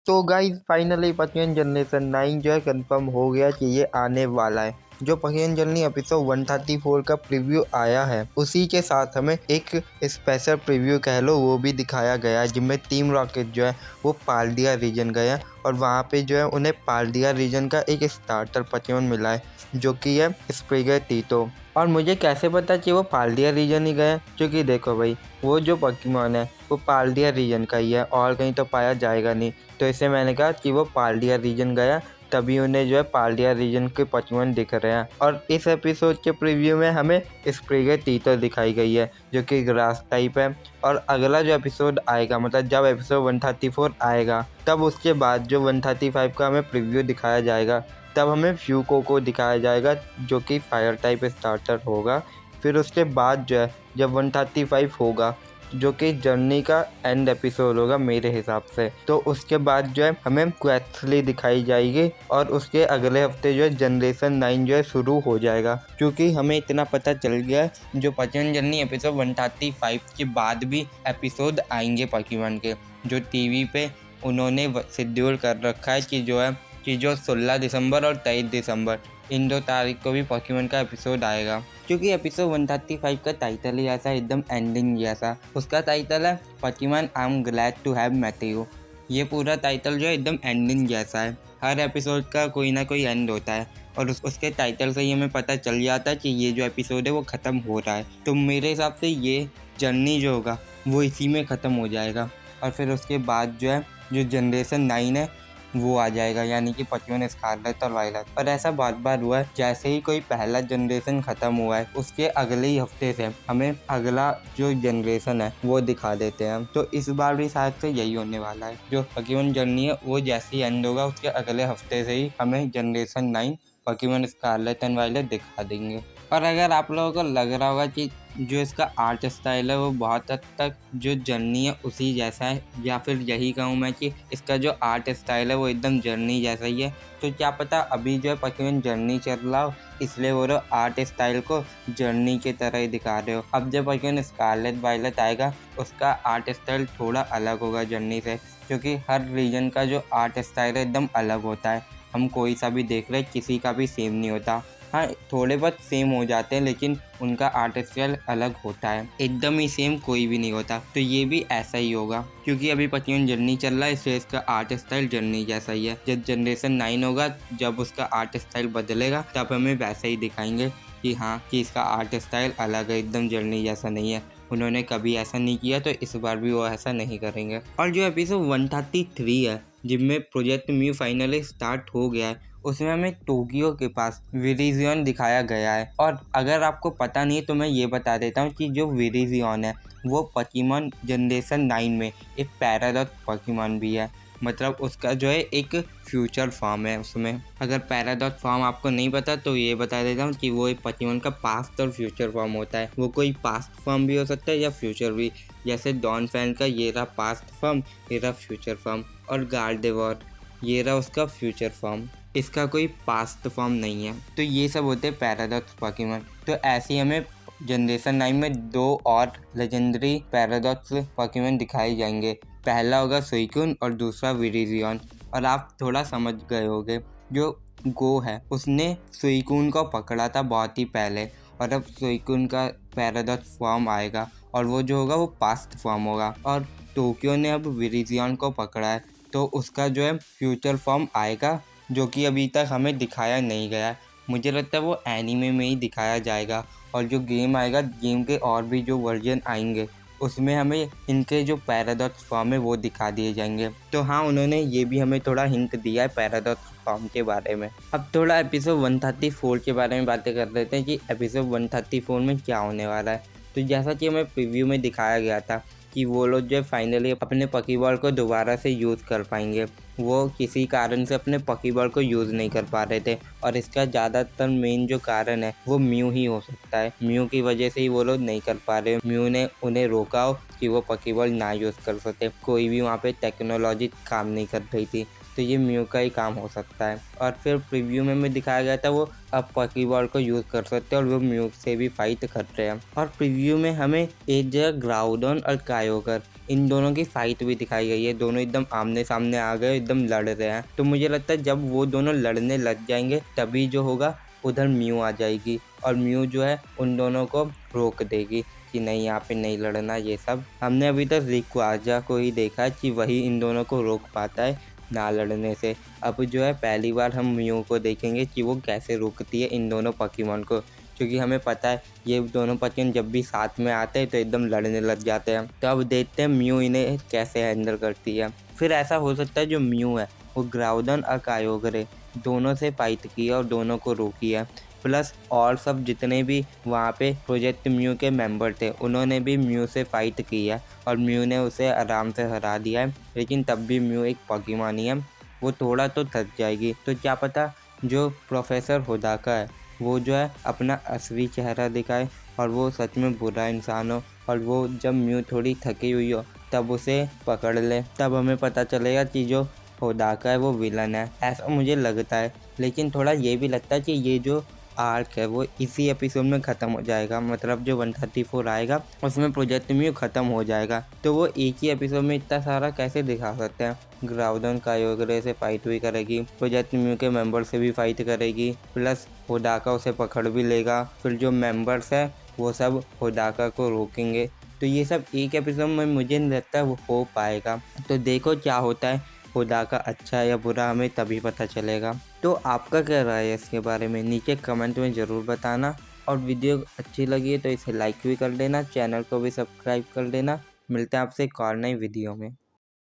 तो guys finally पकियन generation 9 जो है कंफर्म हो गया कि ये आने वाला है। जो पकियन जर्नी एपिसोड 134 का प्रीव्यू आया है उसी के साथ हमें एक स्पेशल प्रीव्यू कह लो वो भी दिखाया गया है, जिनमें टीम रॉकेट जो है वो पाल्डिया रीजन गया और वहाँ पे जो है उन्हें पाल्डिया रीजन का एक स्टार्टर पकियन मिला है जो कि है स्प्रिगर टीटो। और मुझे कैसे पता कि वो पाल्डिया रीजन ही गया, क्योंकि देखो भाई वो जो पॉकीमॉन है वो पाल्डिया रीजन का ही है और कहीं तो पाया जाएगा नहीं। तो इससे मैंने कहा कि वो पाल्डिया रीजन गया, तभी उन्हें जो है पाल्डिया रीजन के पॉकीमॉन दिख रहे हैं। और इस एपिसोड के प्रीव्यू में हमें स्प्रिगर टीटो दिखाई गई है जो कि ग्रास टाइप है। और अगला जो एपिसोड आएगा, मतलब जब एपिसोड 134 आएगा तब उसके बाद जो 135 का हमें प्रीव्यू दिखाया जाएगा, तब हमें फ्यूको को दिखाया जाएगा जो कि फायर टाइप स्टार्टर होगा। फिर उसके बाद जो है जब 135 होगा जो कि जर्नी का एंड एपिसोड होगा मेरे हिसाब से, तो उसके बाद जो है हमें क्वेथली दिखाई जाएगी और उसके अगले हफ्ते जो है जनरेशन 9 जो है शुरू हो जाएगा। क्योंकि हमें इतना पता चल गया है जो पकियन जर्नी एपिसोड 135 के बाद भी एपिसोड आएंगे पॉकीमॉन के, जो टीवी पे उन्होंने शेड्यूल कर रखा है कि जो 16 दिसंबर और 23 दिसंबर इन 2 तारीख को भी पॉकीमॉन का एपिसोड आएगा। क्योंकि एपिसोड 135 का टाइटल ही ऐसा एकदम एंडिंग जैसा, उसका टाइटल है Pokemon I am glad to have met you. ये पूरा टाइटल जो है एकदम एंडिंग जैसा है, हर एपिसोड का कोई ना कोई एंड होता है और उसके टाइटल से ही हमें पता चल जाता है कि ये जो एपिसोड है वो ख़त्म हो रहा है। तो मेरे हिसाब से ये जर्नी जो होगा वो इसी में ख़त्म हो जाएगा और फिर उसके बाद जो है जो जनरेशन 9 है वो आ जाएगा, यानी कि पॉकीमॉन स्कारलेट और वायलेट। और ऐसा बार बार हुआ है, जैसे ही कोई पहला जनरेशन ख़त्म हुआ है उसके अगले ही हफ्ते से हमें अगला जो जनरेशन है वो दिखा देते हैं। तो इस बार भी शायद से यही होने वाला है, जो पॉकीमॉन जर्नी है वो जैसे ही एंड होगा उसके अगले हफ्ते से ही हमें generation 9 Pokemon Scarlet and Violet दिखा देंगे। और अगर आप लोगों को लग रहा होगा कि जो इसका आर्ट स्टाइल है वो बहुत हद तक जो जर्नी है उसी जैसा है, या फिर यही कहूँ मैं कि इसका जो आर्ट स्टाइल है वो एकदम जर्नी जैसा ही है, तो क्या पता अभी जो है पॉकीमॉन जर्नी चल रहा हो इसलिए वो आर्ट स्टाइल को जर्नी की तरह ही दिखा रहे हो। अब जब पॉकीमॉन स्कारलेट वायलेट आएगा उसका आर्ट स्टाइल थोड़ा अलग होगा जर्नी से, क्योंकि हर रीजन का जो आर्ट स्टाइल है एकदम अलग होता है। हम कोई सा भी देख रहे किसी का भी सेम नहीं होता, हाँ थोड़े बहुत सेम हो जाते हैं लेकिन उनका आर्ट स्टाइल अलग होता है, एकदम ही सेम कोई भी नहीं होता। तो ये भी ऐसा ही होगा, क्योंकि अभी पॉकीमॉन जर्नी चल रहा है इसलिए इसका आर्ट स्टाइल जर्नी जैसा ही है। जब जनरेशन 9 होगा जब उसका आर्ट स्टाइल बदलेगा तब हमें वैसे ही दिखाएंगे कि हाँ कि इसका आर्ट स्टाइल अलग है, एकदम जर्नी जैसा नहीं है। उन्होंने कभी ऐसा नहीं किया तो इस बार भी वो ऐसा नहीं करेंगे। और जो एपिसोड 133 है जिनमें प्रोजेक्ट म्यू फाइनली स्टार्ट हो गया है उसमें हमें टोक्यो के पास विरीजियन दिखाया गया है। और अगर आपको पता नहीं है तो मैं ये बता देता हूँ कि जो विरीजियन है वो पॉकीमॉन जनरेशन 9 में एक पैराडॉक्स पॉकीमॉन भी है, मतलब उसका जो है एक फ्यूचर फॉर्म है उसमें। अगर पैराडॉक्स फॉर्म आपको नहीं पता तो ये बता देता हूँ कि वो एक पॉकीमॉन का पास्ट और फ्यूचर फॉर्म होता है। वो कोई पास्ट फॉर्म भी हो सकता है या फ्यूचर भी, जैसे डॉनफेन का ये रहा पास्ट फॉर्म, ये रहा फ्यूचर फॉर्म, और गार्डेवॉर ये रहा उसका फ्यूचर फॉर्म, इसका कोई पास्ट फॉर्म नहीं है। तो ये सब होते हैं पैराडॉक्स पॉकीमॉन। तो ऐसे ही हमें जनरेशन 9 में 2 और लेजेंडरी पैराडॉक्स पॉकीमॉन दिखाए जाएंगे, पहला होगा सुइकुन और दूसरा विरीजियन। और आप थोड़ा समझ गए होंगे, जो गो है उसने सुइकुन को पकड़ा था बहुत ही पहले और अब सुइकुन का पैराडॉक्स फॉर्म आएगा और वो जो होगा वो पास्ट फॉर्म होगा। और टोक्यो ने अब विरीजियन को पकड़ा है तो उसका जो है फ्यूचर फॉर्म आएगा, जो कि अभी तक हमें दिखाया नहीं गया है। मुझे लगता है वो एनीमे में ही दिखाया जाएगा और जो गेम आएगा, गेम के और भी जो वर्जन आएंगे उसमें हमें इनके जो पैराडॉक्स फॉर्म है वो दिखा दिए जाएंगे। तो हाँ, उन्होंने ये भी हमें थोड़ा हिंट दिया है पैराडॉक्स फॉर्म के बारे में। अब थोड़ा एपिसोड 134 के बारे में बातें कर लेते हैं कि एपिसोड 134 में क्या होने वाला है। तो जैसा कि हमें प्रीव्यू में दिखाया गया था कि वो लोग जो फाइनली अपने पॉकीबॉल को दोबारा से यूज़ कर पाएंगे। वो किसी कारण से अपने पॉकीबॉल को यूज़ नहीं कर पा रहे थे और इसका ज़्यादातर मेन जो कारण है वो म्यू ही हो सकता है। म्यू की वजह से ही वो लोग नहीं कर पा रहे, म्यू ने उन्हें रोका हो कि वो पॉकीबॉल ना यूज़ कर सके। कोई भी वहाँ पे टेक्नोलॉजी काम नहीं कर रही थी, तो ये म्यू का ही काम हो सकता है। और फिर प्रीव्यू में हमें दिखाया गया था वो अब पॉकीबॉल को यूज़ कर सकते हैं और वो म्यू से भी फाइट कर रहे हैं। और प्रीव्यू में हमें एक जगह ग्राउडन और कायोगर इन दोनों की फाइट भी दिखाई गई है। दोनों एकदम आमने सामने आ गए, एकदम लड़ रहे हैं। तो मुझे लगता है जब वो दोनों लड़ने लग जाएंगे तभी जो होगा उधर म्यू आ जाएगी और म्यू जो है उन दोनों को रोक देगी कि नहीं, यहाँ पे नहीं लड़ना। ये सब हमने अभी तक रिक्वाजा को ही देखा है कि वही इन दोनों को रोक पाता है ना लड़ने से। अब जो है पहली बार हम म्यू को देखेंगे कि वो कैसे रोकती है इन दोनों पोकेमॉन को, क्योंकि हमें पता है ये दोनों पोकेमॉन जब भी साथ में आते हैं तो एकदम लड़ने लग जाते हैं। तो अब देखते हैं म्यू इन्हें कैसे हैंडल करती है। फिर ऐसा हो सकता है जो म्यू है वो ग्राउडन और कायोगरे दोनों से फाइट की है और दोनों को रोकी है। प्लस और सब जितने भी वहाँ पे प्रोजेक्ट म्यू के मेंबर थे उन्होंने भी म्यू से फाइट की है और म्यू ने उसे आराम से हरा दिया है। लेकिन तब भी म्यू एक पोकेमॉन ही है, वो थोड़ा तो थक जाएगी। तो क्या पता जो प्रोफेसर होदाका है वो जो है अपना असली चेहरा दिखाए और वो सच में बुरा इंसान हो और वो जब म्यू थोड़ी थकी हुई हो तब उसे पकड़ ले। तब हमें पता चलेगा कि जो होदाका है वो विलन है, ऐसा मुझे लगता है। लेकिन थोड़ा ये भी लगता है कि ये जो आर्क है वो इसी एपिसोड में ख़त्म हो जाएगा, मतलब जो 134 आएगा उसमें प्रोजेक्ट म्यू ख़त्म हो जाएगा। तो वो एक ही एपिसोड में इतना सारा कैसे दिखा सकते हैं। ग्राउडन कायोगरे से फाइट भी करेगी, प्रोजेक्ट म्यू के मेंबर से भी फाइट करेगी, प्लस होदाका उसे पकड़ भी लेगा। फिर जो मेंबर्स है वो सब होदाका को रोकेंगे। तो ये सब एक एपिसोड में मुझे नहीं लगता है वो हो पाएगा। तो देखो क्या होता है, होदाका अच्छा है या बुरा हमें तभी पता चलेगा। तो आपका क्या राय है इसके बारे में नीचे कमेंट में ज़रूर बताना। और वीडियो अच्छी लगी है तो इसे लाइक भी कर देना, चैनल को भी सब्सक्राइब कर देना। मिलते हैं आपसे एक और नई वीडियो में।